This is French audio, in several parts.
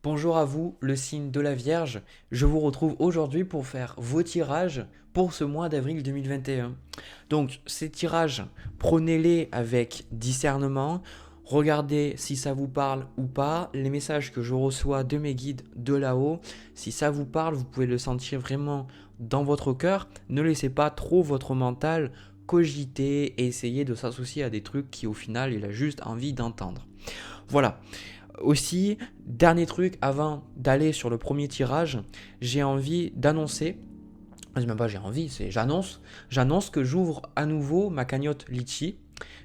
Bonjour à vous, le signe de la Vierge. Je vous retrouve aujourd'hui pour faire vos tirages pour ce mois d'avril 2021. Donc, ces tirages, prenez-les avec discernement. Regardez si ça vous parle ou pas. Les messages que je reçois de mes guides de là-haut, si ça vous parle, vous pouvez le sentir vraiment dans votre cœur. Ne laissez pas trop votre mental cogiter et essayer de s'associer à des trucs qui au final il a juste envie d'entendre. Voilà. Aussi, dernier truc avant d'aller sur le premier tirage, j'ai envie d'annoncer, même pas j'ai envie, c'est j'annonce que j'ouvre à nouveau ma cagnotte Litchi.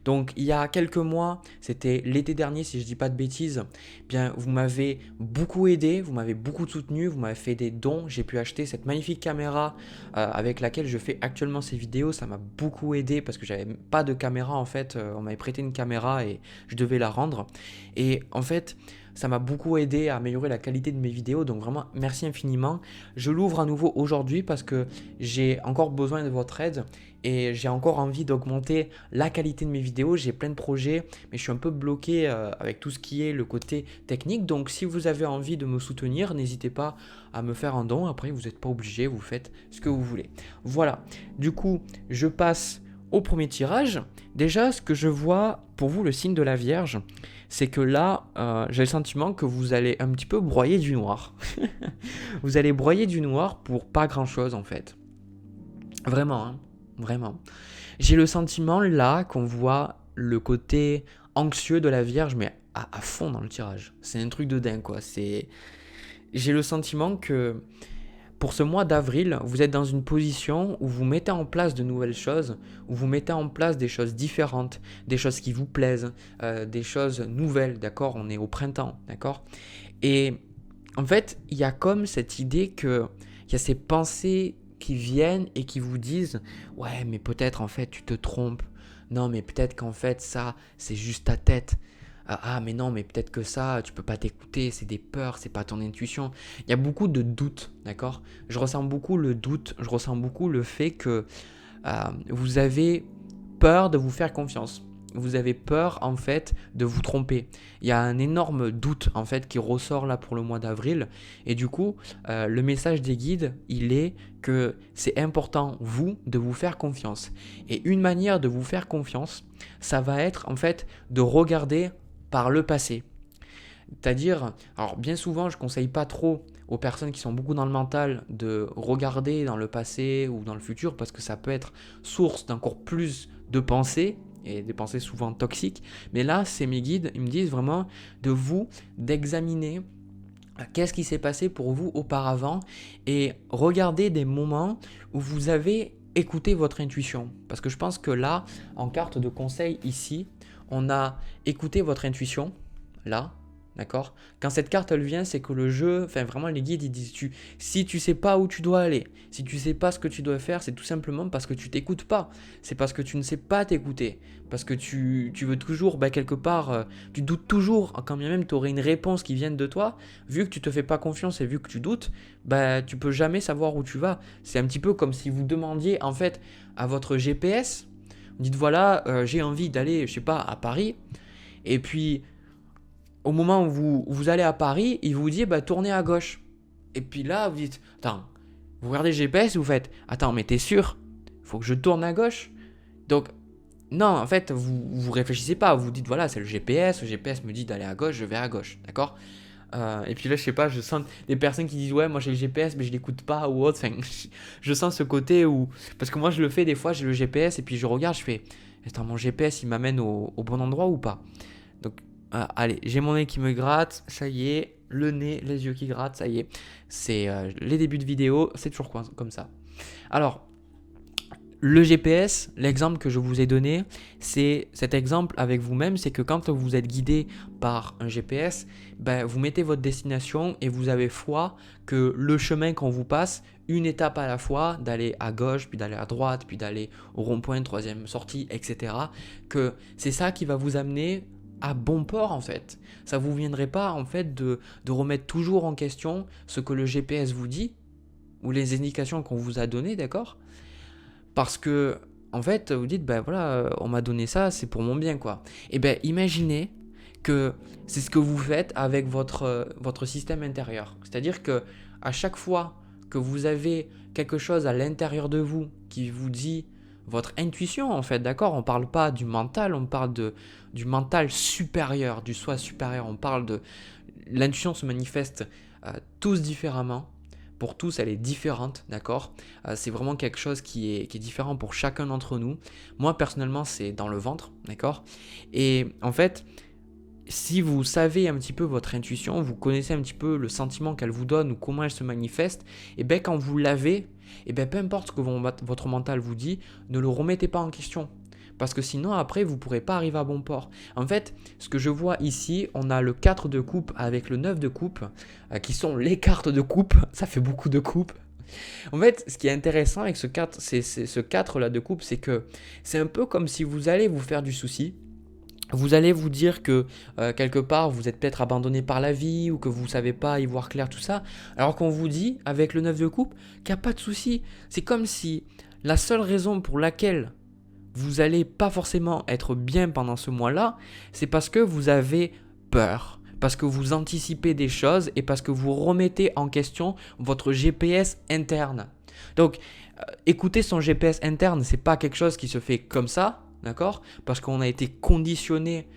Donc il y a quelques mois, c'était l'été dernier si je dis pas de bêtises, bien vous m'avez beaucoup aidé, vous m'avez beaucoup soutenu, vous m'avez fait des dons, j'ai pu acheter cette magnifique caméra avec laquelle je fais actuellement ces vidéos, ça m'a beaucoup aidé parce que j'avais pas de caméra en fait, on m'avait prêté une caméra et je devais la rendre. Et en fait, ça m'a beaucoup aidé à améliorer la qualité de mes vidéos, donc vraiment merci infiniment. Je l'ouvre à nouveau aujourd'hui parce que j'ai encore besoin de votre aide et j'ai encore envie d'augmenter la qualité de mes vidéos. J'ai plein de projets, mais je suis un peu bloqué avec tout ce qui est le côté technique. Donc si vous avez envie de me soutenir, n'hésitez pas à me faire un don. Après, vous n'êtes pas obligé, vous faites ce que vous voulez. Voilà, du coup, je passe au premier tirage. Déjà, ce que je vois pour vous, le signe de la Vierge, c'est que là, j'ai le sentiment que vous allez un petit peu broyer du noir. Vous allez broyer du noir pour pas grand-chose en fait. Vraiment, hein, vraiment. J'ai le sentiment là qu'on voit le côté anxieux de la Vierge, mais à fond dans le tirage. C'est un truc de dingue quoi. J'ai le sentiment que pour ce mois d'avril, vous êtes dans une position où vous mettez en place de nouvelles choses, où vous mettez en place des choses différentes, des choses qui vous plaisent, des choses nouvelles, d'accord? On est au printemps, d'accord? Et en fait, il y a comme cette idée que il y a ces pensées qui viennent et qui vous disent ouais, mais peut-être en fait tu te trompes. Non, mais peut-être qu'en fait ça, c'est juste ta tête. Ah, mais non, mais peut-être que ça, tu peux pas t'écouter, c'est des peurs, c'est pas ton intuition. Il y a beaucoup de doutes, d'accord? Je ressens beaucoup le doute, je ressens beaucoup le fait que vous avez peur de vous faire confiance. Vous avez peur en fait de vous tromper. Il y a un énorme doute en fait qui ressort là pour le mois d'avril et du coup le message des guides il est que c'est important vous de vous faire confiance et une manière de vous faire confiance ça va être en fait de regarder par le passé. C'est-à-dire, alors bien souvent je ne conseille pas trop aux personnes qui sont beaucoup dans le mental de regarder dans le passé ou dans le futur parce que ça peut être source d'encore plus de pensées et des pensées souvent toxiques. Mais là, c'est mes guides, ils me disent vraiment de vous d'examiner qu'est-ce qui s'est passé pour vous auparavant et regarder des moments où vous avez écouté votre intuition. Parce que je pense que là, en carte de conseil ici, on a écouté votre intuition, là, d'accord? Quand cette carte elle vient, c'est que le jeu, enfin vraiment les guides ils disent si tu sais pas où tu dois aller, si tu sais pas ce que tu dois faire, c'est tout simplement parce que tu t'écoutes pas. C'est parce que tu ne sais pas t'écouter, parce que tu veux toujours, quelque part, tu doutes toujours, quand bien même tu aurais une réponse qui vienne de toi, vu que tu te fais pas confiance et vu que tu doutes, tu peux jamais savoir où tu vas. C'est un petit peu comme si vous demandiez en fait à votre GPS, vous dites voilà, j'ai envie d'aller, je sais pas, à Paris, et puis au moment où vous allez à Paris, il vous dit tournez à gauche. Et puis là, vous dites attends, vous regardez le GPS, vous faites attends, mais t'es sûr? Faut que je tourne à gauche? Donc, non, en fait, vous réfléchissez pas, vous dites voilà, c'est le GPS me dit d'aller à gauche, je vais à gauche, d'accord? Et puis là, je sais pas, je sens des personnes qui disent ouais, moi j'ai le GPS, mais je l'écoute pas ou autre. Enfin, je sens ce côté où. Parce que moi, je le fais des fois, j'ai le GPS et puis je regarde, je fais attends, mon GPS il m'amène au bon endroit ou pas? Donc, allez, j'ai mon nez qui me gratte, ça y est, le nez, les yeux qui grattent, ça y est. C'est les débuts de vidéo, c'est toujours comme ça. Alors, le GPS, l'exemple que je vous ai donné, c'est cet exemple avec vous-même, c'est que quand vous êtes guidé par un GPS, vous mettez votre destination et vous avez foi que le chemin qu'on vous passe, une étape à la fois, d'aller à gauche, puis d'aller à droite, puis d'aller au rond-point, troisième sortie, etc., que c'est ça qui va vous amener à bon port en fait. Ça ne vous viendrait pas en fait de remettre toujours en question ce que le GPS vous dit ou les indications qu'on vous a données, d'accord? Parce que en fait vous dites voilà, on m'a donné ça, c'est pour mon bien quoi. Et imaginez que c'est ce que vous faites avec votre système intérieur. C'est-à-dire que à chaque fois que vous avez quelque chose à l'intérieur de vous qui vous dit votre intuition en fait, d'accord? On ne parle pas du mental, on parle du mental supérieur, du soi supérieur. On parle de l'intuition se manifeste tous différemment. Pour tous, elle est différente, d'accord? C'est vraiment quelque chose qui est différent pour chacun d'entre nous. Moi, personnellement, c'est dans le ventre, d'accord? Et en fait, si vous savez un petit peu votre intuition, vous connaissez un petit peu le sentiment qu'elle vous donne ou comment elle se manifeste, et bien quand vous l'avez, et bien peu importe ce que votre mental vous dit, ne le remettez pas en question. Parce que sinon, après, vous ne pourrez pas arriver à bon port. En fait, ce que je vois ici, on a le 4 de coupe avec le 9 de coupe, qui sont les cartes de coupe. Ça fait beaucoup de coupes. En fait, ce qui est intéressant avec ce 4, c'est ce 4 là de coupe, c'est que c'est un peu comme si vous allez vous faire du souci. Vous allez vous dire que quelque part vous êtes peut-être abandonné par la vie ou que vous ne savez pas y voir clair, tout ça. Alors qu'on vous dit avec le 9 de coupe qu'il n'y a pas de souci. C'est comme si la seule raison pour laquelle vous n'allez pas forcément être bien pendant ce mois-là, c'est parce que vous avez peur, parce que vous anticipez des choses et parce que vous remettez en question votre GPS interne. Donc, écouter son GPS interne, c'est pas quelque chose qui se fait comme ça, d'accord? Parce qu'on a été conditionné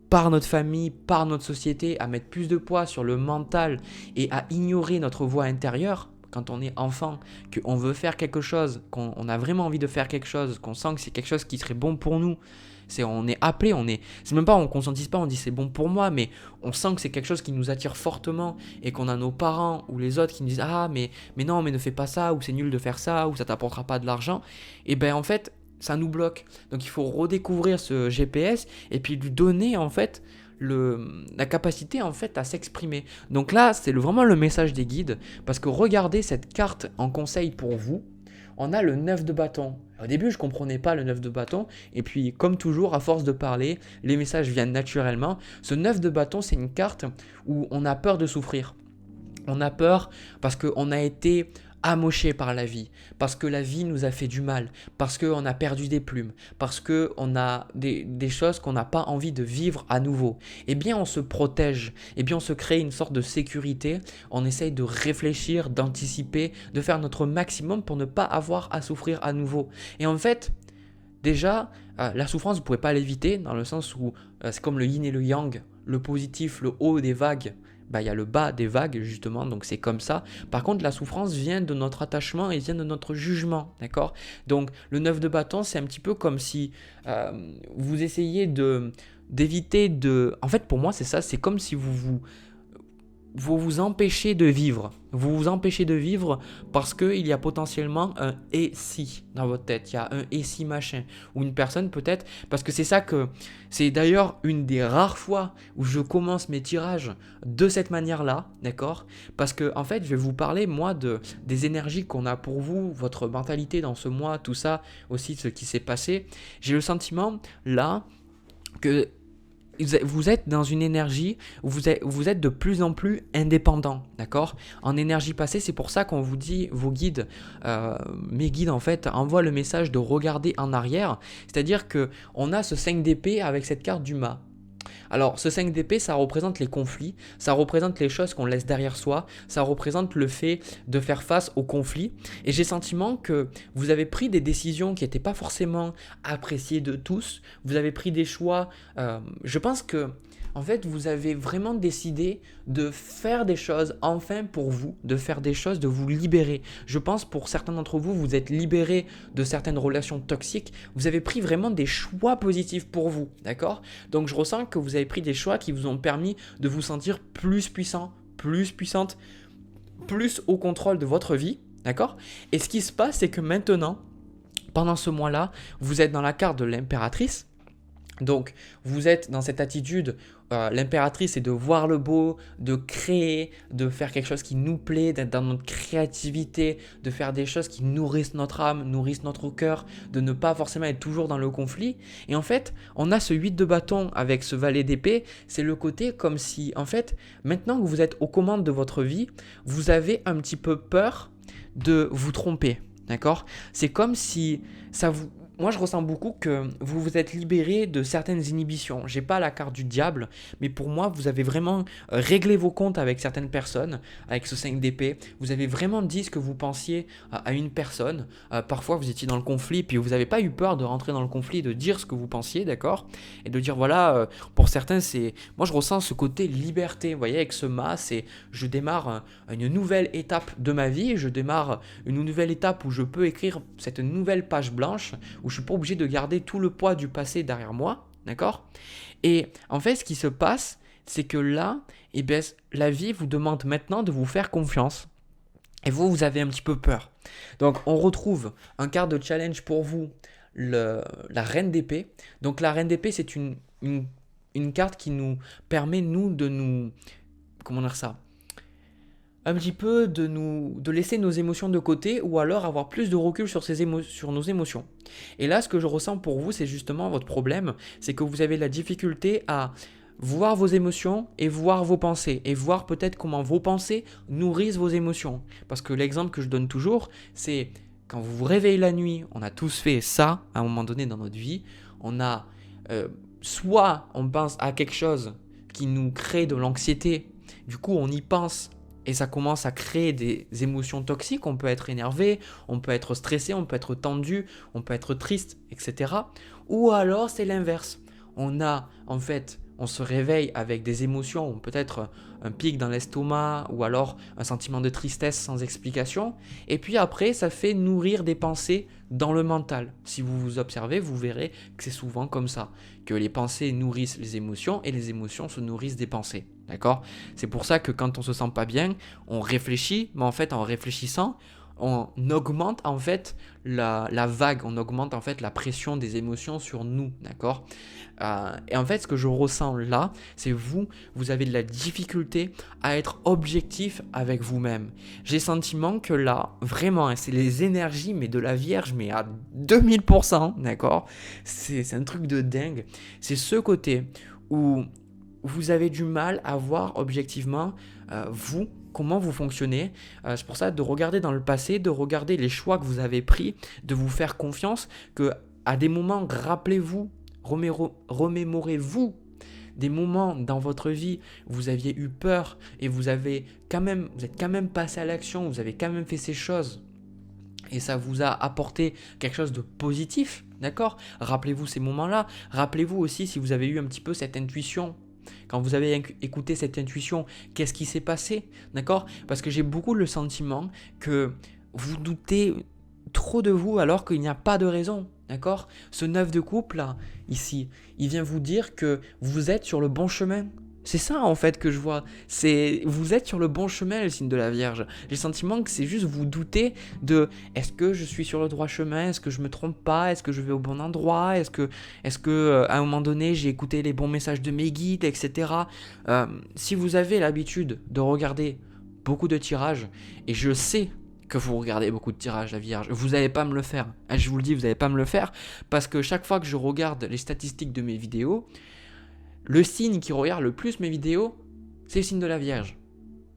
par notre famille, par notre société à mettre plus de poids sur le mental et à ignorer notre voix intérieure. Quand on est enfant, qu'on veut faire quelque chose, qu'on a vraiment envie de faire quelque chose, qu'on sent que c'est quelque chose qui serait bon pour nous, on est appelé, c'est même pas on ne conscientise pas, on dit c'est bon pour moi, mais on sent que c'est quelque chose qui nous attire fortement et qu'on a nos parents ou les autres qui nous disent ah mais non mais ne fais pas ça, ou c'est nul de faire ça, ou ça t'apportera pas de l'argent, et ben en fait ça nous bloque. Donc il faut redécouvrir ce GPS et puis lui donner en fait la capacité en fait à s'exprimer. Donc là, c'est vraiment le message des guides, parce que regardez cette carte en conseil pour vous. On a le 9 de bâton. Au début, je ne comprenais pas le 9 de bâton, et puis comme toujours, à force de parler, les messages viennent naturellement. Ce 9 de bâton, c'est une carte où on a peur de souffrir. On a peur parce qu'on a été amoché par la vie, parce que la vie nous a fait du mal, parce qu'on a perdu des plumes, parce qu'on a des choses qu'on n'a pas envie de vivre à nouveau. Eh bien, on se protège, eh bien, on se crée une sorte de sécurité, on essaye de réfléchir, d'anticiper, de faire notre maximum pour ne pas avoir à souffrir à nouveau. Et en fait, déjà, la souffrance, vous ne pouvez pas l'éviter, dans le sens où c'est comme le yin et le yang, le positif, le haut des vagues, il y a le bas des vagues justement, donc c'est comme ça. Par contre, la souffrance vient de notre attachement et vient de notre jugement, d'accord? Donc le 9 de bâton, c'est un petit peu comme si vous essayez d'éviter de... En fait, pour moi, c'est ça, c'est comme si vous vous empêchez de vivre. Vous vous empêchez de vivre parce qu'il y a potentiellement un « et si » dans votre tête. Il y a un « et si machin ». Ou une personne peut-être, parce que c'est ça que... C'est d'ailleurs une des rares fois où je commence mes tirages de cette manière-là, d'accord? Parce que en fait, je vais vous parler, moi, des énergies qu'on a pour vous, votre mentalité dans ce mois, tout ça, aussi ce qui s'est passé. J'ai le sentiment, là, que... vous êtes dans une énergie où vous êtes de plus en plus indépendant, d'accord? En énergie passée, c'est pour ça qu'on vous dit, vos guides, mes guides en fait, envoient le message de regarder en arrière, c'est-à-dire qu'on a ce 5 d'épée avec cette carte du mât. Alors, ce 5 d'épée, ça représente les conflits, ça représente les choses qu'on laisse derrière soi, ça représente le fait de faire face aux conflits. Et j'ai le sentiment que vous avez pris des décisions qui n'étaient pas forcément appréciées de tous. Vous avez pris des choix. Je pense que, en fait, vous avez vraiment décidé de faire des choses enfin pour vous, de faire des choses, de vous libérer. Je pense pour certains d'entre vous, vous êtes libérés de certaines relations toxiques. Vous avez pris vraiment des choix positifs pour vous, d'accord? Donc je ressens que vous avez pris des choix qui vous ont permis de vous sentir plus puissant, plus puissante, plus au contrôle de votre vie, d'accord? Et ce qui se passe, c'est que maintenant, pendant ce mois-là, vous êtes dans la carte de l'impératrice. Donc, vous êtes dans cette attitude, l'impératrice, c'est de voir le beau, de créer, de faire quelque chose qui nous plaît, d'être dans notre créativité, de faire des choses qui nourrissent notre âme, nourrissent notre cœur, de ne pas forcément être toujours dans le conflit. Et en fait, on a ce 8 de bâton avec ce valet d'épée, c'est le côté comme si, en fait, maintenant que vous êtes aux commandes de votre vie, vous avez un petit peu peur de vous tromper, d'accord? C'est comme si ça vous... moi, je ressens beaucoup que vous vous êtes libéré de certaines inhibitions. J'ai pas la carte du diable, mais pour moi, vous avez vraiment réglé vos comptes avec certaines personnes, avec ce 5 d'épée. Vous avez vraiment dit ce que vous pensiez à une personne. Parfois, vous étiez dans le conflit, puis vous n'avez pas eu peur de rentrer dans le conflit, de dire ce que vous pensiez, d'accord? Et de dire, voilà, pour certains, c'est... Moi, je ressens ce côté liberté, vous voyez, avec ce mât, c'est... Je démarre une nouvelle étape de ma vie, je démarre une nouvelle étape où je peux écrire cette nouvelle page blanche, où je ne suis pas obligé de garder tout le poids du passé derrière moi, d'accord? Et en fait, ce qui se passe, c'est que là, eh bien, la vie vous demande maintenant de vous faire confiance. Et vous avez un petit peu peur. Donc, on retrouve un quart de challenge pour vous, la reine d'épée. Donc, la reine d'épée, c'est une carte qui nous permet, nous, de nous... Comment dire ça? Un petit peu de laisser nos émotions de côté ou alors avoir plus de recul sur, sur nos émotions. Et là, ce que je ressens pour vous, c'est justement votre problème, c'est que vous avez la difficulté à voir vos émotions et voir vos pensées et voir peut-être comment vos pensées nourrissent vos émotions. Parce que l'exemple que je donne toujours, c'est quand vous vous réveillez la nuit, on a tous fait ça à un moment donné dans notre vie, on a soit on pense à quelque chose qui nous crée de l'anxiété, du coup on y pense et ça commence à créer des émotions toxiques, on peut être énervé, on peut être stressé, on peut être tendu, on peut être triste, etc. Ou alors c'est l'inverse. On se réveille avec des émotions, peut-être un pic dans l'estomac ou alors un sentiment de tristesse sans explication. Et puis après, ça fait nourrir des pensées dans le mental. Si vous vous observez, vous verrez que c'est souvent comme ça, que les pensées nourrissent les émotions et les émotions se nourrissent des pensées. D'accord? C'est pour ça que quand on se sent pas bien, on réfléchit, mais en fait en réfléchissant, on augmente en fait la vague, on augmente en fait la pression des émotions sur nous, d'accord? Et en fait, ce que je ressens là, c'est vous avez de la difficulté à être objectif avec vous-même. J'ai le sentiment que là, vraiment, c'est les énergies, mais de la Vierge, mais à 2000%, d'accord? C'est un truc de dingue. C'est ce côté où vous avez du mal à voir objectivement comment vous fonctionnez. C'est pour ça de regarder dans le passé, de regarder les choix que vous avez pris, de vous faire confiance, que à des moments, rappelez-vous, remémorez-vous des moments dans votre vie où vous aviez eu peur et vous êtes quand même passé à l'action, vous avez quand même fait ces choses. Et ça vous a apporté quelque chose de positif, d'accord? Rappelez-vous ces moments-là. Rappelez-vous aussi si vous avez eu un petit peu cette intuition. Quand vous avez écouté cette intuition, qu'est-ce qui s'est passé, d'accord? Parce que j'ai beaucoup le sentiment que vous doutez trop de vous alors qu'il n'y a pas de raison, d'accord? Ce 9 de couple là, ici, il vient vous dire que vous êtes sur le bon chemin. C'est ça en fait que je vois, c'est vous êtes sur le bon chemin le signe de la Vierge. J'ai le sentiment que c'est juste vous douter de est-ce que je suis sur le droit chemin, est-ce que je me trompe pas, est-ce que je vais au bon endroit, est-ce que à un moment donné j'ai écouté les bons messages de mes guides, etc. Si vous avez l'habitude de regarder beaucoup de tirages, et je sais que vous regardez beaucoup de tirages la Vierge, vous n'allez pas me le faire. Je vous le dis, vous n'allez pas me le faire parce que chaque fois que je regarde les statistiques de mes vidéos, le signe qui regarde le plus mes vidéos, c'est le signe de la Vierge.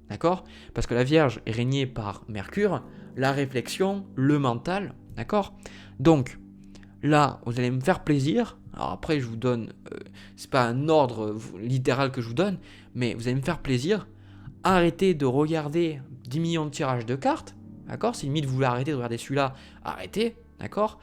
D'accord? Parce que la Vierge est régnée par Mercure, la réflexion, le mental. D'accord? Donc, là, vous allez me faire plaisir. Alors après, je vous donne, c'est pas un ordre littéral que je vous donne, mais vous allez me faire plaisir. Arrêtez de regarder 10 millions de tirages de cartes. D'accord? Si limite vous voulez arrêter de regarder celui-là, arrêtez. D'accord?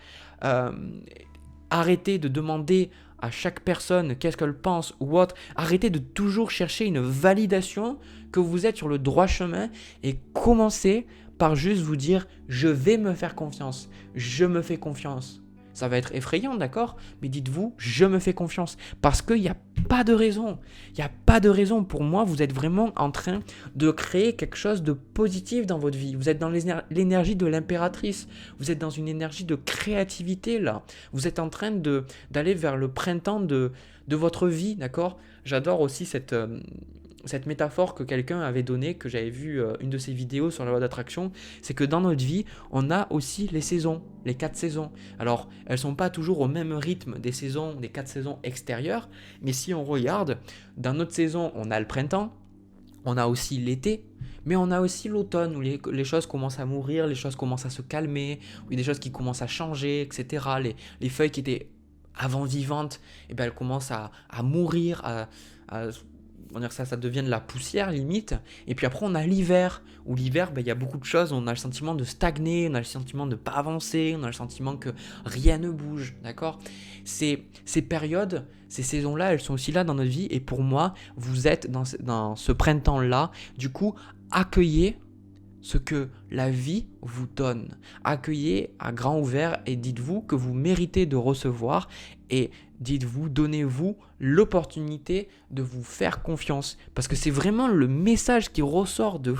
Arrêtez de demander à chaque personne qu'est-ce qu'elle pense ou autre. Arrêtez de toujours chercher une validation que vous êtes sur le droit chemin et commencez par juste vous dire je vais me faire confiance, je me fais confiance. Ça va être effrayant, d'accord? Mais dites-vous, je me fais confiance. Parce qu'il n'y a pas de raison. Il n'y a pas de raison. Pour moi, vous êtes vraiment en train de créer quelque chose de positif dans votre vie. Vous êtes dans l'énergie de l'impératrice. Vous êtes dans une énergie de créativité, là. Vous êtes en train d'aller vers le printemps de votre vie, d'accord? J'adore aussi cette métaphore que quelqu'un avait donnée, que j'avais vu une de ses vidéos sur la loi d'attraction, c'est que dans notre vie, on a aussi les saisons, les 4 saisons. Alors, elles ne sont pas toujours au même rythme des saisons, des 4 saisons extérieures, mais si on regarde, dans notre saison, on a le printemps, on a aussi l'été, Mais on a aussi l'automne où les choses commencent à mourir, les choses commencent à se calmer, où il y a des choses qui commencent à changer, etc. Les feuilles qui étaient avant vivantes, eh ben, elles commencent à mourir, à on va dire ça devient de la poussière limite. Et puis après, on a l'hiver, où l'hiver, ben, il y a beaucoup de choses, on a le sentiment de stagner, on a le sentiment de ne pas avancer, on a le sentiment que rien ne bouge, d'accord. Ces périodes, ces saisons-là, elles sont aussi là dans notre vie. Et pour moi, vous êtes dans ce printemps-là. Du coup, accueillez ce que la vie vous donne. Accueillez à grand ouvert et dites-vous que vous méritez de recevoir et dites-vous, donnez-vous l'opportunité de vous faire confiance. Parce que c'est vraiment le message qui ressort de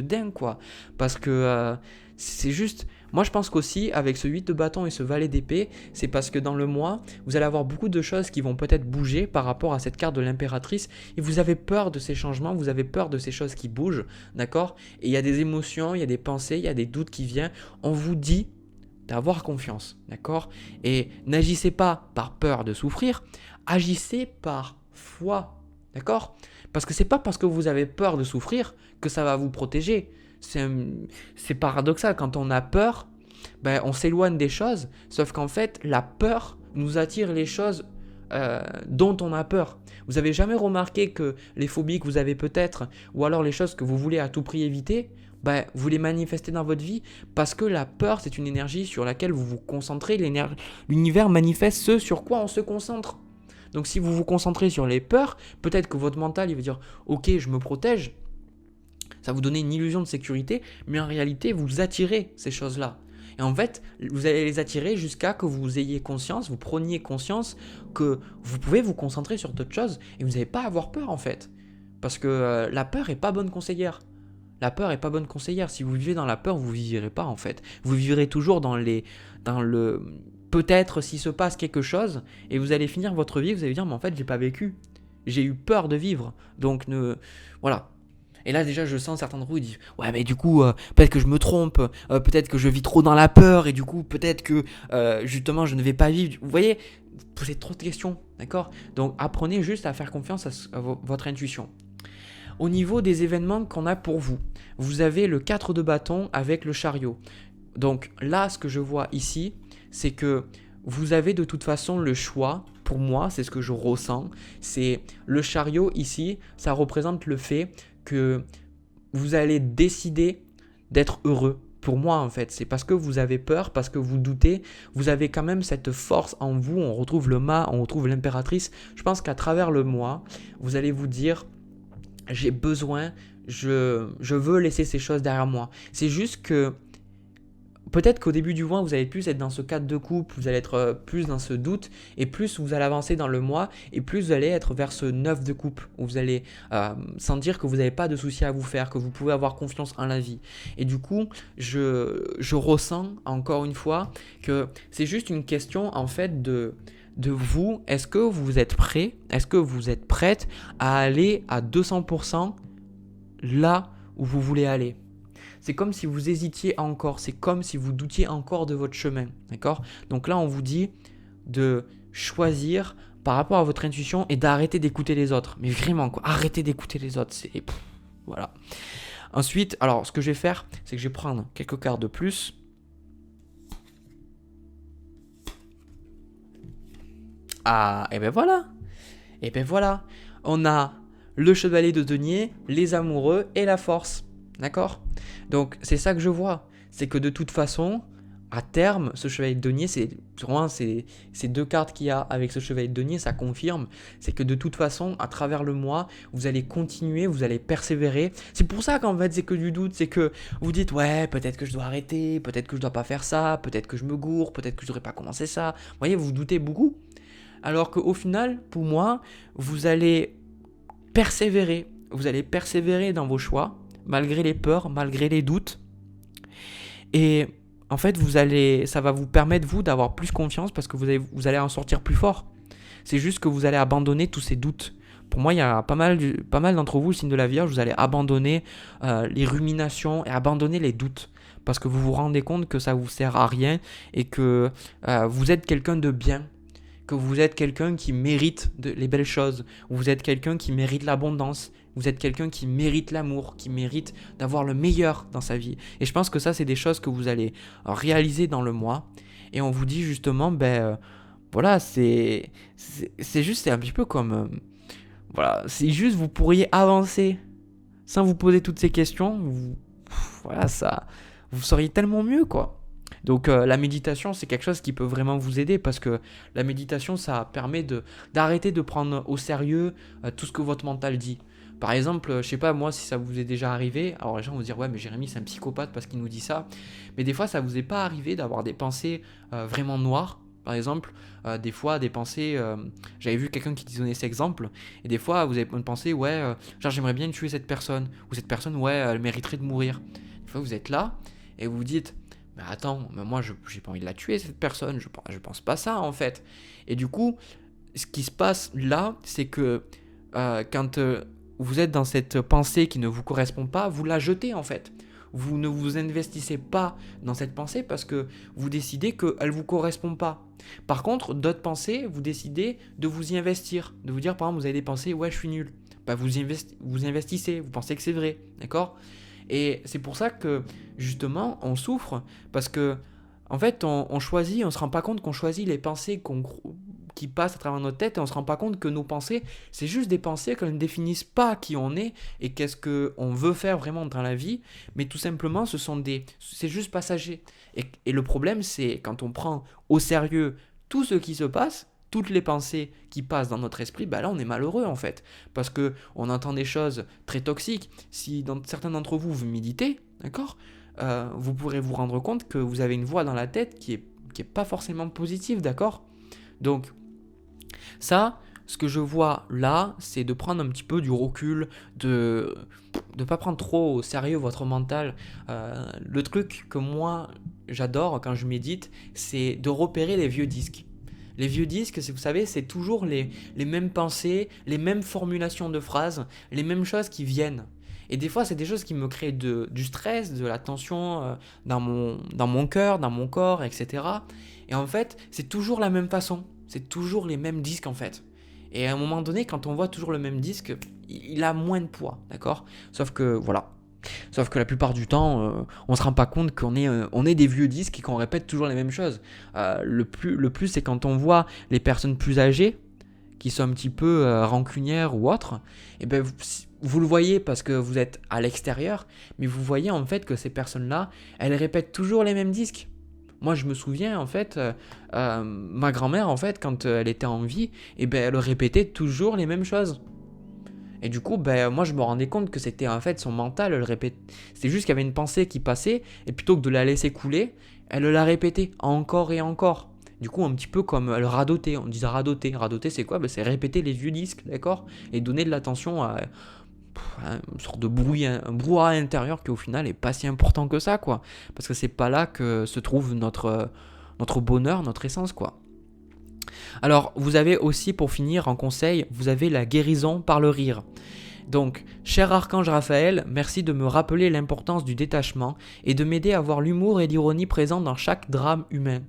dingue, quoi. Parce que c'est juste... Moi, je pense qu'aussi, avec ce 8 de bâton et ce valet d'épée, c'est parce que dans le mois, vous allez avoir beaucoup de choses qui vont peut-être bouger par rapport à cette carte de l'impératrice. Et vous avez peur de ces changements, vous avez peur de ces choses qui bougent, d'accord. Et il y a des émotions, il y a des pensées, il y a des doutes qui viennent. On vous dit d'avoir confiance, d'accord. Et n'agissez pas par peur de souffrir, agissez par foi, d'accord. Parce que c'est pas parce que vous avez peur de souffrir que ça va vous protéger. C'est paradoxal, quand on a peur, ben, on s'éloigne des choses, sauf qu'en fait, la peur nous attire les choses dont on a peur. Vous avez jamais remarqué que les phobies que vous avez peut-être, ou alors les choses que vous voulez à tout prix éviter, ben, vous les manifestez dans votre vie parce que la peur, c'est une énergie sur laquelle vous vous concentrez. L'univers manifeste ce sur quoi on se concentre. Donc si vous vous concentrez sur les peurs, peut-être que votre mental il va dire « Ok, je me protège », ça va vous donner une illusion de sécurité, mais en réalité, vous attirez ces choses-là. Et en fait, vous allez les attirer jusqu'à que vous ayez conscience, vous preniez conscience que vous pouvez vous concentrer sur d'autres choses et vous n'allez pas avoir peur en fait. Parce que la peur n'est pas bonne conseillère. La peur n'est pas bonne conseillère. Si vous vivez dans la peur, vous ne vivrez pas en fait. Vous vivrez toujours dans le peut-être s'il se passe quelque chose et vous allez finir votre vie, vous allez dire mais en fait j'ai pas vécu. J'ai eu peur de vivre. Donc voilà. Et là déjà je sens certains d'entre vous disent ouais mais du coup peut-être que je me trompe, peut-être que je vis trop dans la peur et du coup peut-être que justement je ne vais pas vivre. Vous voyez, vous posez trop de questions, d'accord. Donc apprenez juste à faire confiance à votre intuition. Au niveau des événements qu'on a pour vous, vous avez le 4 de bâton avec le chariot. Donc là ce que je vois ici, c'est que vous avez de toute façon le choix. Pour moi, c'est ce que je ressens. C'est le chariot ici, ça représente le fait que vous allez décider d'être heureux. Pour moi, en fait, c'est parce que vous avez peur, parce que vous doutez, vous avez quand même cette force en vous. On retrouve le mât, on retrouve l'impératrice. Je pense qu'à travers le mois, vous allez vous dire j'ai besoin, je veux laisser ces choses derrière moi. C'est juste que peut-être qu'au début du mois, vous allez plus être dans ce cadre de couple, vous allez être plus dans ce doute, et plus vous allez avancer dans le mois, et plus vous allez être vers ce 9 de couple, où vous allez sentir que vous n'avez pas de soucis à vous faire, que vous pouvez avoir confiance en la vie. Et du coup, je ressens encore une fois que c'est juste une question en fait de vous. Est-ce que vous êtes prêt, est-ce que vous êtes prête à aller à 200% là où vous voulez aller? C'est comme si vous hésitiez encore, c'est comme si vous doutiez encore de votre chemin, d'accord? Donc là, on vous dit de choisir par rapport à votre intuition et d'arrêter d'écouter les autres. Mais vraiment, quoi, arrêtez d'écouter les autres, voilà. Ensuite, alors, ce que je vais faire, c'est que je vais prendre quelques cartes de plus. Ah, et ben voilà. On a le chevalier de denier, les amoureux et la force. D'accord? Donc c'est ça que je vois. C'est que de toute façon, à terme, ce chevalier de denier, c'est vraiment ces deux cartes qu'il y a avec ce chevalier de denier, ça confirme. C'est que de toute façon, à travers le mois, vous allez continuer, vous allez persévérer. C'est pour ça qu'en fait, c'est que du doute. C'est que vous dites, ouais, peut-être que je dois arrêter, peut-être que je dois pas faire ça, peut-être que je me gourre, peut-être que je devrais pas commencer ça. Vous voyez, vous doutez beaucoup. Alors qu'au final, pour moi, vous allez persévérer. Vous allez persévérer dans vos choix, malgré les peurs, malgré les doutes. Et en fait, ça va vous permettre, vous, d'avoir plus confiance parce que vous allez en sortir plus fort. C'est juste que vous allez abandonner tous ces doutes. Pour moi, il y a pas mal d'entre vous, le signe de la Vierge, vous allez abandonner les ruminations et abandonner les doutes. Parce que vous vous rendez compte que ça ne vous sert à rien et que vous êtes quelqu'un de bien. Que vous êtes quelqu'un qui mérite les belles choses. Vous êtes quelqu'un qui mérite l'abondance. Vous êtes quelqu'un qui mérite l'amour, qui mérite d'avoir le meilleur dans sa vie. Et je pense que ça, c'est des choses que vous allez réaliser dans le mois. Et on vous dit justement, voilà, c'est juste, c'est un petit peu comme... voilà, c'est juste, vous pourriez avancer sans vous poser toutes ces questions. Voilà, ça, vous seriez tellement mieux, quoi. Donc la méditation, c'est quelque chose qui peut vraiment vous aider parce que la méditation, ça permet d'arrêter de prendre au sérieux tout ce que votre mental dit. Par exemple, je sais pas moi si ça vous est déjà arrivé, alors les gens vont dire ouais mais Jérémy c'est un psychopathe parce qu'il nous dit ça, mais des fois ça vous est pas arrivé d'avoir des pensées vraiment noires. Par exemple, des fois des pensées, j'avais vu quelqu'un qui donnait cet exemple, et des fois vous avez une pensée ouais genre j'aimerais bien tuer cette personne, ou cette personne ouais elle mériterait de mourir. Des fois vous êtes là et vous vous dites mais attends, mais moi j'ai pas envie de la tuer cette personne, je pense pas ça en fait. Et du coup, ce qui se passe là, c'est que quand vous êtes dans cette pensée qui ne vous correspond pas, vous la jetez en fait. Vous ne vous investissez pas dans cette pensée parce que vous décidez qu'elle ne vous correspond pas. Par contre, d'autres pensées, vous décidez de vous y investir. De vous dire, par exemple, vous avez des pensées, ouais, je suis nul. Vous investissez, vous pensez que c'est vrai, d'accord ? Et c'est pour ça que, justement, on souffre parce que, en fait, on choisit, on ne se rend pas compte qu'on choisit les pensées qui passent à travers notre tête et on ne se rend pas compte que nos pensées, c'est juste des pensées qui ne définissent pas qui on est et qu'est-ce qu'on veut faire vraiment dans la vie, mais tout simplement, c'est juste passager. Et le problème, c'est quand on prend au sérieux tout ce qui se passe, toutes les pensées qui passent dans notre esprit, là on est malheureux en fait, parce que on entend des choses très toxiques. Si certains d'entre vous, vous méditez, d'accord, vous pourrez vous rendre compte que vous avez une voix dans la tête qui est pas forcément positive, d'accord. Donc ça, ce que je vois là, c'est de prendre un petit peu du recul, de ne pas prendre trop au sérieux votre mental. Le truc que moi j'adore quand je médite, c'est de repérer les vieux disques. Les vieux disques, vous savez, c'est toujours les mêmes pensées, les mêmes formulations de phrases, les mêmes choses qui viennent. Et des fois, c'est des choses qui me créent du stress, de la tension dans mon cœur, dans mon corps, etc. Et en fait, c'est toujours la même façon. C'est toujours les mêmes disques en fait. Et à un moment donné, quand on voit toujours le même disque, il a moins de poids, d'accord ? Sauf que la plupart du temps, on se rend pas compte qu'on est des vieux disques et qu'on répète toujours les mêmes choses. Le plus, c'est quand on voit les personnes plus âgées, qui sont un petit peu rancunières ou autres, et vous le voyez parce que vous êtes à l'extérieur, mais vous voyez en fait que ces personnes-là, elles répètent toujours les mêmes disques. Moi, je me souviens, en fait, ma grand-mère, en fait, quand elle était en vie, elle répétait toujours les mêmes choses. Et du coup, moi, je me rendais compte que c'était, en fait, son mental, elle répétait. C'était juste qu'il y avait une pensée qui passait, et plutôt que de la laisser couler, elle la répétait encore et encore. Du coup, un petit peu comme elle radotait. On disait radoter. Radoter, c'est quoi ? C'est répéter les vieux disques, d'accord ? Et donner de l'attention à une sorte de un brouhaha intérieur qui au final est pas si important que ça, quoi. Parce que c'est pas là que se trouve notre bonheur, notre essence, quoi. Alors, vous avez aussi, pour finir, en conseil, vous avez la guérison par le rire. Donc, cher archange Raphaël, merci de me rappeler l'importance du détachement et de m'aider à voir l'humour et l'ironie présents dans chaque drame humain.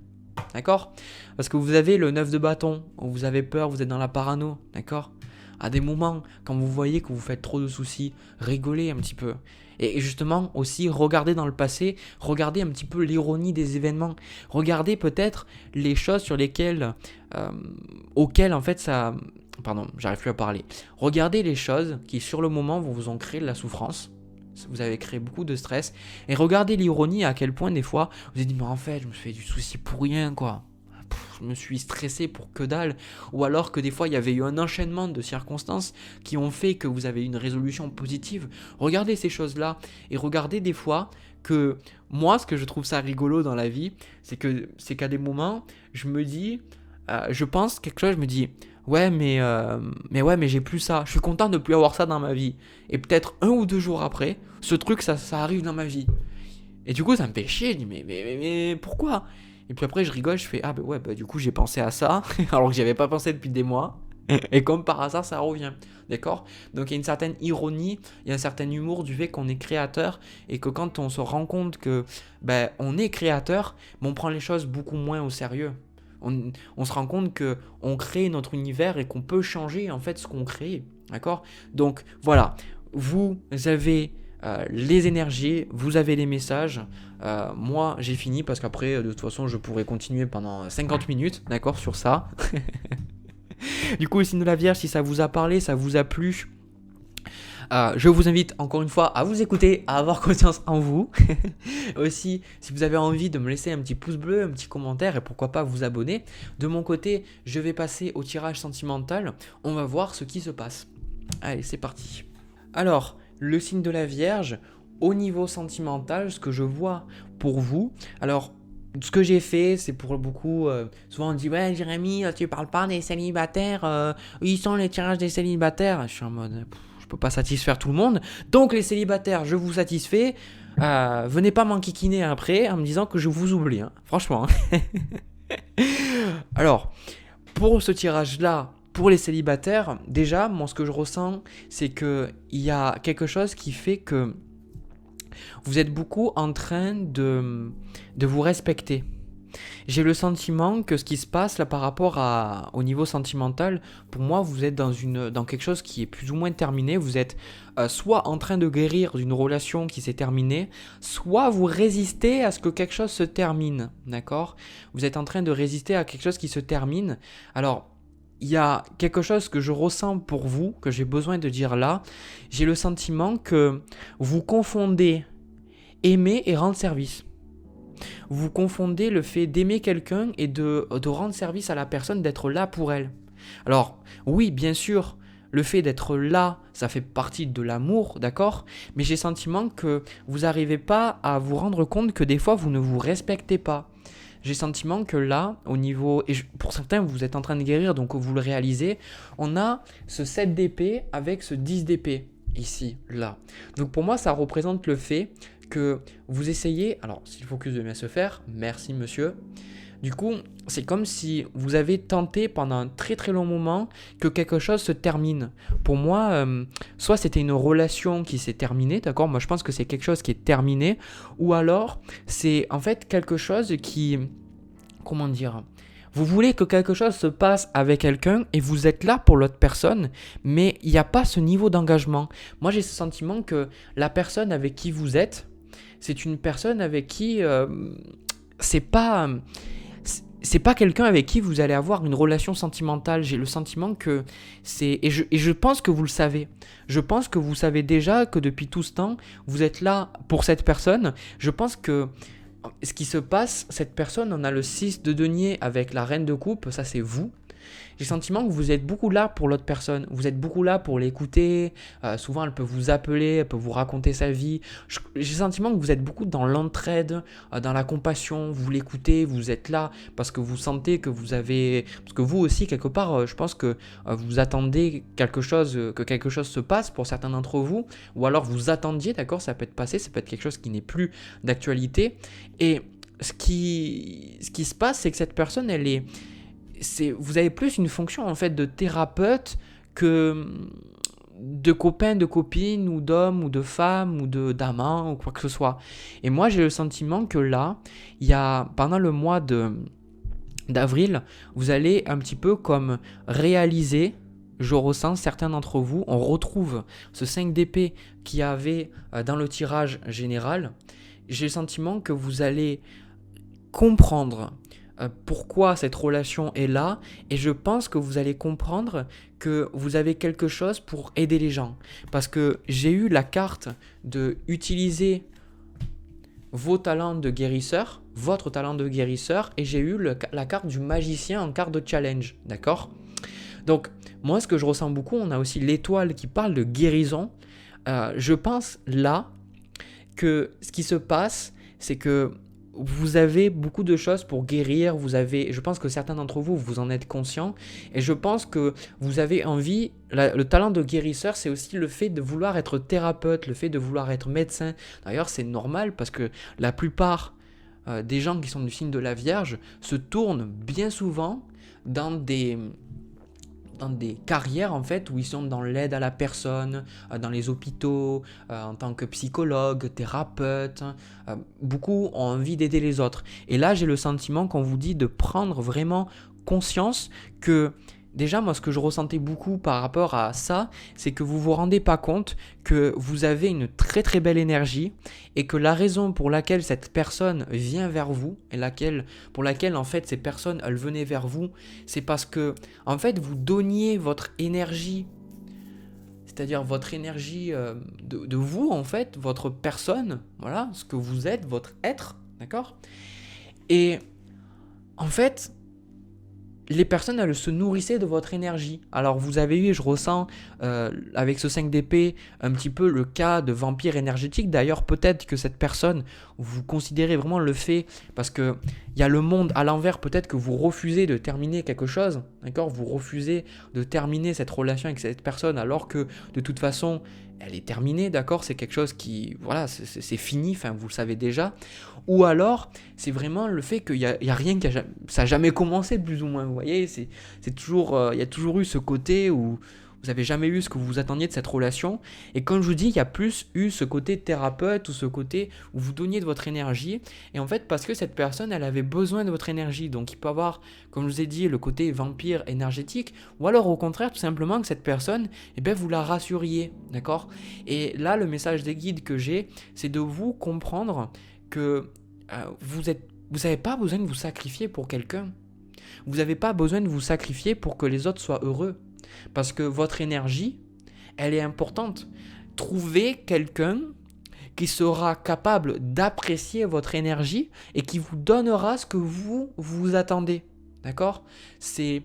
D'accord ? Parce que vous avez le 9 de bâton, où vous avez peur, vous êtes dans la parano, d'accord ? À des moments, quand vous voyez que vous faites trop de soucis, rigolez un petit peu. Et justement, aussi, regardez dans le passé, regardez un petit peu l'ironie des événements. Regardez peut-être les choses sur lesquelles, auxquelles en fait ça... Pardon, j'arrive plus à parler. Regardez les choses qui sur le moment vous ont créé de la souffrance. Vous avez créé beaucoup de stress. Et regardez l'ironie, à quel point des fois, vous avez dit, mais en fait, je me fais du souci pour rien, quoi. Je me suis stressé pour que dalle, ou alors que des fois il y avait eu un enchaînement de circonstances qui ont fait que vous avez eu une résolution positive. Regardez ces choses-là et regardez des fois que moi, ce que je trouve ça rigolo dans la vie, c'est qu'à des moments, je me dis, je pense quelque chose, je me dis, ouais mais j'ai plus ça, je suis content de ne plus avoir ça dans ma vie. Et peut-être 1 ou 2 jours après, ce truc ça arrive dans ma vie. Et du coup ça me fait chier, je dis mais pourquoi ? Et puis après je rigole, je fais du coup j'ai pensé à ça alors que j'y avais pas pensé depuis des mois. Et comme par hasard ça revient, d'accord ? Donc il y a une certaine ironie, il y a un certain humour du fait qu'on est créateur et que quand on se rend compte que on est créateur, on prend les choses beaucoup moins au sérieux. On se rend compte qu'on crée notre univers et qu'on peut changer en fait ce qu'on crée. D'accord? Donc voilà, vous avez les énergies, vous avez les messages. Moi, j'ai fini parce qu'après, de toute façon, je pourrais continuer pendant 50 minutes, d'accord, sur ça. Du coup, le signe de la Vierge, si ça vous a parlé, ça vous a plu, je vous invite encore une fois à vous écouter, à avoir confiance en vous. Aussi, si vous avez envie de me laisser un petit pouce bleu, un petit commentaire et pourquoi pas vous abonner. De mon côté, je vais passer au tirage sentimental. On va voir ce qui se passe. Allez, c'est parti. Alors, le signe de la Vierge, au niveau sentimental, ce que je vois pour vous. Alors, ce que j'ai fait, c'est pour beaucoup. Souvent, on dit ouais, Jérémy, tu parles pas des célibataires. Ils sont les tirages des célibataires. Je suis en mode. Je peux pas satisfaire tout le monde. Donc les célibataires, je vous satisfais. Venez pas m'enquiquiner après en me disant que je vous oublie. Hein. Franchement. Alors, pour ce tirage-là, pour les célibataires, déjà, moi, ce que je ressens, c'est qu'il y a quelque chose qui fait que vous êtes beaucoup en train de vous respecter. J'ai le sentiment que ce qui se passe là par rapport au niveau sentimental, pour moi, vous êtes dans quelque chose qui est plus ou moins terminé. Vous êtes soit en train de guérir d'une relation qui s'est terminée, soit vous résistez à ce que quelque chose se termine. D'accord ? Vous êtes en train de résister à quelque chose qui se termine. Alors, il y a quelque chose que je ressens pour vous, que j'ai besoin de dire là. J'ai le sentiment que vous confondez aimer et rendre service. Vous confondez le fait d'aimer quelqu'un et de rendre service à la personne, d'être là pour elle. Alors, oui, bien sûr, le fait d'être là, ça fait partie de l'amour, d'accord ? Mais j'ai le sentiment que vous n'arrivez pas à vous rendre compte que des fois, vous ne vous respectez pas. J'ai le sentiment que là, au niveau... Et pour certains, vous êtes en train de guérir, donc vous le réalisez. On a ce 7 d'épée avec ce 10 d'épée, ici, là. Donc pour moi, ça représente le fait que vous essayez... Alors, si le focus devait se faire, merci monsieur. Du coup, c'est comme si vous avez tenté pendant un très très long moment que quelque chose se termine. Pour moi, soit c'était une relation qui s'est terminée, d'accord ? Moi, je pense que c'est quelque chose qui est terminé. Ou alors, c'est en fait quelque chose qui... Comment dire ? Vous voulez que quelque chose se passe avec quelqu'un et vous êtes là pour l'autre personne, mais il n'y a pas ce niveau d'engagement. Moi, j'ai ce sentiment que la personne avec qui vous êtes, c'est une personne avec qui c'est pas quelqu'un avec qui vous allez avoir une relation sentimentale. J'ai le sentiment que c'est... Et je pense que vous le savez. Je pense que vous savez déjà que depuis tout ce temps, vous êtes là pour cette personne. Je pense que ce qui se passe, cette personne, on a le 6 de denier avec la reine de coupe, ça c'est vous. J'ai le sentiment que vous êtes beaucoup là pour l'autre personne, vous êtes beaucoup là pour l'écouter, souvent elle peut vous appeler, elle peut vous raconter sa vie. J'ai le sentiment que vous êtes beaucoup dans l'entraide, dans la compassion, vous l'écoutez, vous êtes là parce que vous sentez que vous avez... Parce que vous aussi, quelque part, je pense que vous attendez quelque chose, que quelque chose se passe pour certains d'entre vous, ou alors vous attendiez, d'accord, ça peut être passé, ça peut être quelque chose qui n'est plus d'actualité. Et ce qui se passe, c'est que cette personne, vous avez plus une fonction en fait de thérapeute que de copain, de copine, ou d'homme, ou de femme, ou d'amant, ou quoi que ce soit. Et moi, j'ai le sentiment que là, pendant le mois d'avril, vous allez un petit peu comme réaliser, je ressens certains d'entre vous, on retrouve ce 5 d'épée qu'il y avait dans le tirage général. J'ai le sentiment que vous allez comprendre pourquoi cette relation est là, et je pense que vous allez comprendre que vous avez quelque chose pour aider les gens, parce que j'ai eu la carte de utiliser vos talents de guérisseur, votre talent de guérisseur, et j'ai eu la carte du magicien en carte de challenge, d'accord ? Donc moi, ce que je ressens beaucoup, on a aussi l'étoile qui parle de guérison. Je pense là que ce qui se passe, c'est que vous avez beaucoup de choses pour guérir, je pense que certains d'entre vous, vous en êtes conscients, et je pense que vous avez envie, le talent de guérisseur, c'est aussi le fait de vouloir être thérapeute, le fait de vouloir être médecin. D'ailleurs, c'est normal parce que la plupart des gens qui sont du signe de la Vierge se tournent bien souvent dans des dans des carrières en fait où ils sont dans l'aide à la personne, dans les hôpitaux, en tant que psychologue, thérapeute. Beaucoup ont envie d'aider les autres. Et là, j'ai le sentiment qu'on vous dit de prendre vraiment conscience que déjà, moi, ce que je ressentais beaucoup par rapport à ça, c'est que vous vous rendez pas compte que vous avez une très très belle énergie et que la raison pour laquelle cette personne vient vers vous et pour laquelle en fait ces personnes elles venaient vers vous, c'est parce que en fait vous donniez votre énergie, c'est-à-dire votre énergie de vous en fait, votre personne, voilà, ce que vous êtes, votre être, d'accord? Et en fait, les personnes, elles se nourrissaient de votre énergie. Alors vous avez eu, je ressens, avec ce 5 d'épée, un petit peu le cas de vampire énergétique. D'ailleurs, peut-être que cette personne, vous considérez vraiment le fait, parce qu'il y a le monde à l'envers, peut-être que vous refusez de terminer quelque chose, d'accord? Vous refusez de terminer cette relation avec cette personne, alors que de toute façon, elle est terminée, d'accord? C'est quelque chose qui, voilà, c'est fini, enfin, vous le savez déjà. Ou alors, c'est vraiment le fait qu'il y a rien ça n'a jamais commencé, plus ou moins, vous voyez? C'est toujours, il y a toujours eu ce côté où vous n'avez jamais eu ce que vous attendiez de cette relation. Et comme je vous dis, il y a plus eu ce côté thérapeute ou ce côté où vous donniez de votre énergie. Et en fait, parce que cette personne, elle avait besoin de votre énergie. Donc, il peut avoir, comme je vous ai dit, le côté vampire énergétique. Ou alors, au contraire, tout simplement que cette personne, eh bien, vous la rassuriez. D'accord? Et là, le message des guides que j'ai, c'est de vous comprendre que vous n'avez pas besoin de vous sacrifier pour quelqu'un. Vous n'avez pas besoin de vous sacrifier pour que les autres soient heureux. Parce que votre énergie, elle est importante. Trouvez quelqu'un qui sera capable d'apprécier votre énergie et qui vous donnera ce que vous attendez. D'accord ? C'est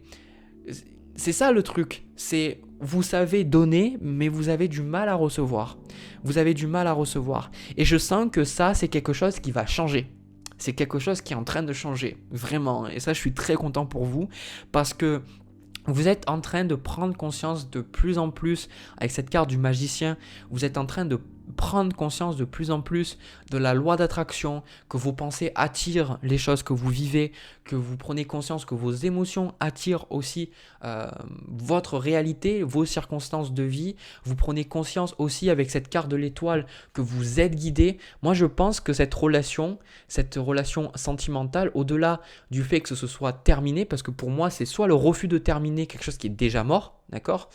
ça le truc. C'est vous savez donner, mais vous avez du mal à recevoir. Vous avez du mal à recevoir. Et je sens que ça, c'est quelque chose qui va changer. C'est quelque chose qui est en train de changer, vraiment. Et ça, je suis très content pour vous, parce que vous êtes en train de prendre conscience de plus en plus, avec cette carte du magicien, vous êtes en train de prendre conscience de plus en plus de la loi d'attraction, que vos pensées attirent les choses que vous vivez, que vous prenez conscience que vos émotions attirent aussi votre réalité, vos circonstances de vie. Vous prenez conscience aussi avec cette carte de l'étoile que vous êtes guidé. Moi, je pense que cette relation sentimentale, au-delà du fait que ce soit terminé, parce que pour moi, c'est soit le refus de terminer quelque chose qui est déjà mort, d'accord ?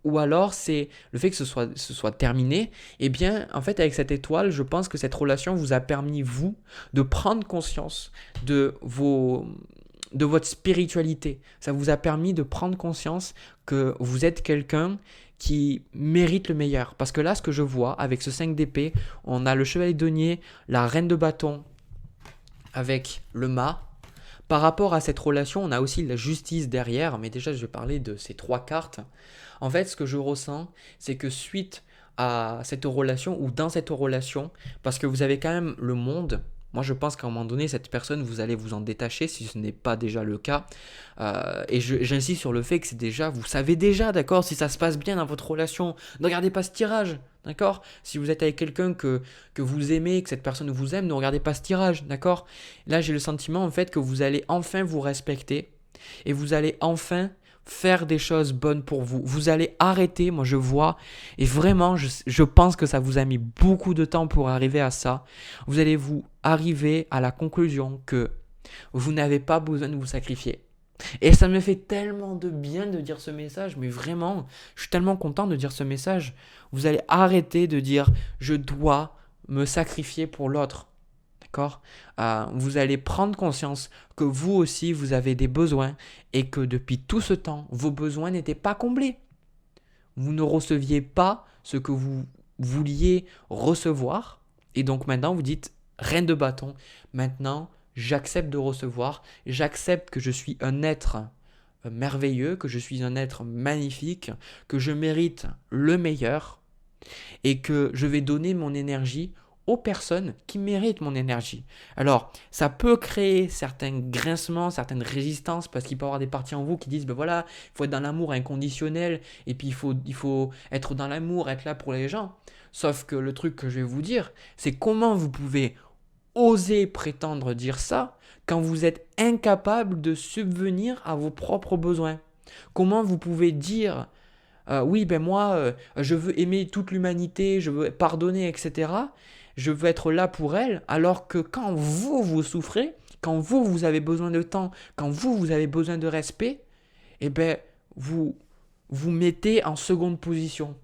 Ou alors c'est le fait que ce soit terminé. Et bien en fait avec cette étoile, je pense que cette relation vous a permis vous de prendre conscience de votre spiritualité. Ça vous a permis de prendre conscience que vous êtes quelqu'un qui mérite le meilleur. Parce que là, ce que je vois avec ce 5 d'épée, on a le chevalier de denier, la reine de bâton avec le mât. Par rapport à cette relation, on a aussi la justice derrière, mais déjà je vais parler de ces 3 cartes. En fait, ce que je ressens, c'est que suite à cette relation, ou dans cette relation, parce que vous avez quand même le monde, moi je pense qu'à un moment donné, cette personne, vous allez vous en détacher si ce n'est pas déjà le cas. Et j'insiste sur le fait que c'est déjà, vous savez déjà, d'accord, si ça se passe bien dans votre relation. Ne regardez pas ce tirage, d'accord. Si vous êtes avec quelqu'un que vous aimez, que cette personne vous aime, ne regardez pas ce tirage, d'accord. Là, j'ai le sentiment en fait que vous allez enfin vous respecter et vous allez enfin faire des choses bonnes pour vous. Vous allez arrêter, moi je vois, et vraiment je pense que ça vous a mis beaucoup de temps pour arriver à ça. Vous allez vous arriver à la conclusion que vous n'avez pas besoin de vous sacrifier. Et ça me fait tellement de bien de dire ce message, mais vraiment, je suis tellement content de dire ce message. Vous allez arrêter de dire « je dois me sacrifier pour l'autre ». D'accord ? Vous allez prendre conscience que vous aussi, vous avez des besoins et que depuis tout ce temps, vos besoins n'étaient pas comblés. Vous ne receviez pas ce que vous vouliez recevoir. Et donc maintenant, vous dites « reine de bâton ». Maintenant, j'accepte de recevoir. J'accepte que je suis un être merveilleux, que je suis un être magnifique, que je mérite le meilleur et que je vais donner mon énergie aux personnes qui méritent mon énergie. Alors, ça peut créer certains grincements, certaines résistances, parce qu'il peut y avoir des parties en vous qui disent, ben voilà, il faut être dans l'amour inconditionnel, et puis il faut être dans l'amour, être là pour les gens. Sauf que le truc que je vais vous dire, c'est comment vous pouvez oser prétendre dire ça quand vous êtes incapable de subvenir à vos propres besoins. Comment vous pouvez dire oui, ben moi, je veux aimer toute l'humanité, je veux pardonner, etc. Je veux être là pour elle, alors que quand vous souffrez, quand vous avez besoin de temps, quand vous avez besoin de respect, eh ben, vous vous mettez en seconde position.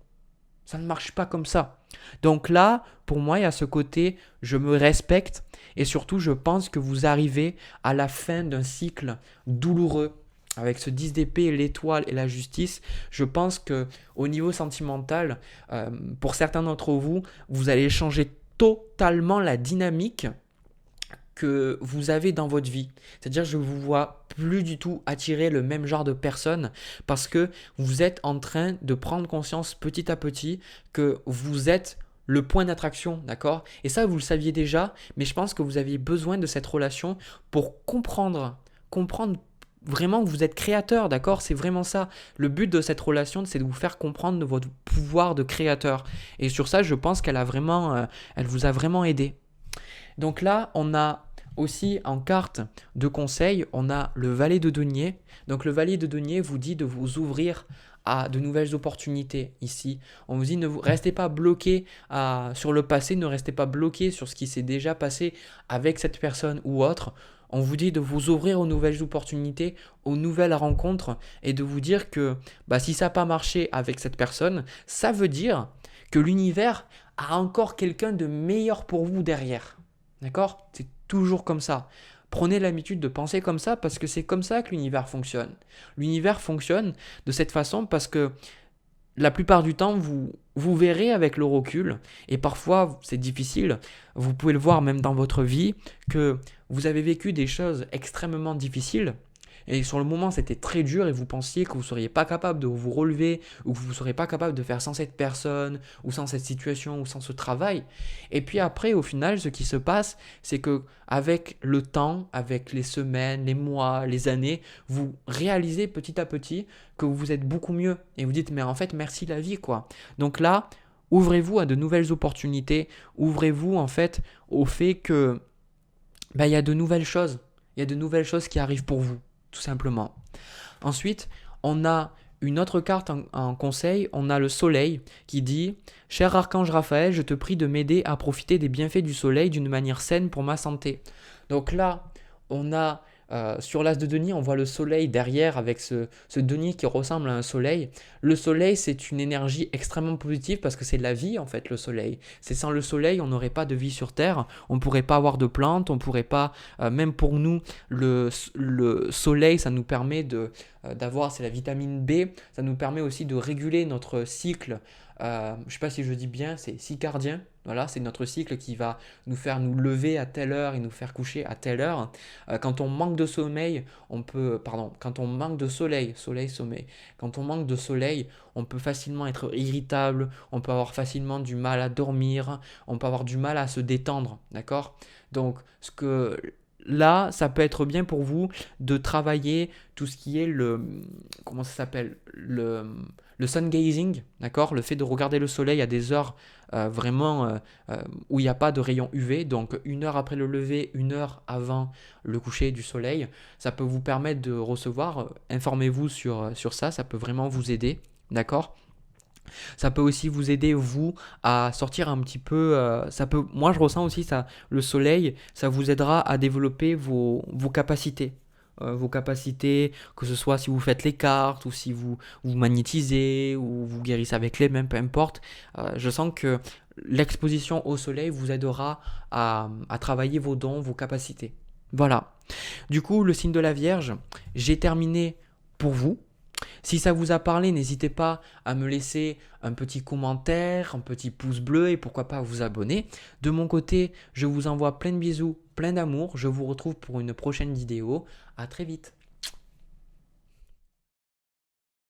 Ça ne marche pas comme ça. Donc là, pour moi, il y a ce côté, je me respecte et surtout, je pense que vous arrivez à la fin d'un cycle douloureux. Avec ce 10 d'épée, l'étoile et la justice, je pense que au niveau sentimental, pour certains d'entre vous, vous allez changer totalement la dynamique que vous avez dans votre vie. C'est-à-dire, je vous vois plus du tout attirer le même genre de personnes parce que vous êtes en train de prendre conscience petit à petit que vous êtes le point d'attraction, d'accord? Et ça, vous le saviez déjà, mais je pense que vous aviez besoin de cette relation pour comprendre vraiment que vous êtes créateur, d'accord? C'est vraiment ça. Le but de cette relation, c'est de vous faire comprendre de votre pouvoir de créateur. Et sur ça, je pense qu'elle elle vous a vraiment aidé. Donc là, on a aussi en carte de conseil, on a le valet de denier. Donc le valet de denier vous dit de vous ouvrir à de nouvelles opportunités ici. On vous dit ne vous restez pas bloqué sur le passé, ne restez pas bloqué sur ce qui s'est déjà passé avec cette personne ou autre. On vous dit de vous ouvrir aux nouvelles opportunités, aux nouvelles rencontres et de vous dire que si ça n'a pas marché avec cette personne, ça veut dire que l'univers a encore quelqu'un de meilleur pour vous derrière. D'accord? C'est toujours comme ça. Prenez l'habitude de penser comme ça parce que c'est comme ça que l'univers fonctionne. L'univers fonctionne de cette façon parce que la plupart du temps, vous verrez avec le recul, et parfois c'est difficile, vous pouvez le voir même dans votre vie, que vous avez vécu des choses extrêmement difficiles, et sur le moment c'était très dur et vous pensiez que vous ne seriez pas capable de vous relever, ou que vous ne seriez pas capable de faire sans cette personne, ou sans cette situation, ou sans ce travail. Et puis après, au final, ce qui se passe, c'est que avec le temps, avec les semaines, les mois, les années, vous réalisez petit à petit que vous êtes beaucoup mieux. Et vous dites, mais en fait, merci la vie, quoi. Donc là, ouvrez-vous à de nouvelles opportunités, ouvrez-vous en fait au fait que il y a de nouvelles choses. Il y a de nouvelles choses qui arrivent pour vous, tout simplement. Ensuite, on a une autre carte en conseil, on a le soleil qui dit « Cher archange Raphaël, je te prie de m'aider à profiter des bienfaits du soleil d'une manière saine pour ma santé. » Donc là, on a sur l'as de denier, on voit le soleil derrière avec ce denier qui ressemble à un soleil. Le soleil, c'est une énergie extrêmement positive parce que c'est la vie en fait, le soleil. C'est sans le soleil, on n'aurait pas de vie sur Terre, on ne pourrait pas avoir de plantes, on ne pourrait pas, même pour nous, le soleil, ça nous permet d'avoir, c'est la vitamine B, ça nous permet aussi de réguler notre cycle. Je ne sais pas si je dis bien, c'est circadien. Voilà, c'est notre cycle qui va nous faire nous lever à telle heure et nous faire coucher à telle heure. Quand on manque de sommeil, quand on manque de soleil, sommeil. Quand on manque de soleil, on peut facilement être irritable, on peut avoir facilement du mal à dormir, on peut avoir du mal à se détendre, d'accord? Donc, là, ça peut être bien pour vous de travailler tout ce qui est comment ça s'appelle? Le sun gazing, d'accord? Le fait de regarder le soleil à des heures où il n'y a pas de rayons UV, donc 1 heure après le lever, 1 heure avant le coucher du soleil, ça peut vous permettre de recevoir, informez-vous sur ça, ça peut vraiment vous aider, d'accord? Ça peut aussi vous aider, vous, à sortir un petit peu. Moi, je ressens aussi ça. Le soleil, ça vous aidera à développer vos capacités. Vos capacités, que ce soit si vous faites les cartes, ou si vous magnétisez, ou vous guérissez avec les mêmes, peu importe. Je sens que l'exposition au soleil vous aidera à travailler vos dons, vos capacités. Voilà. Du coup, le signe de la Vierge, j'ai terminé pour vous. Si ça vous a parlé, n'hésitez pas à me laisser un petit commentaire, un petit pouce bleu et pourquoi pas vous abonner. De mon côté, je vous envoie plein de bisous, plein d'amour. Je vous retrouve pour une prochaine vidéo. À très vite.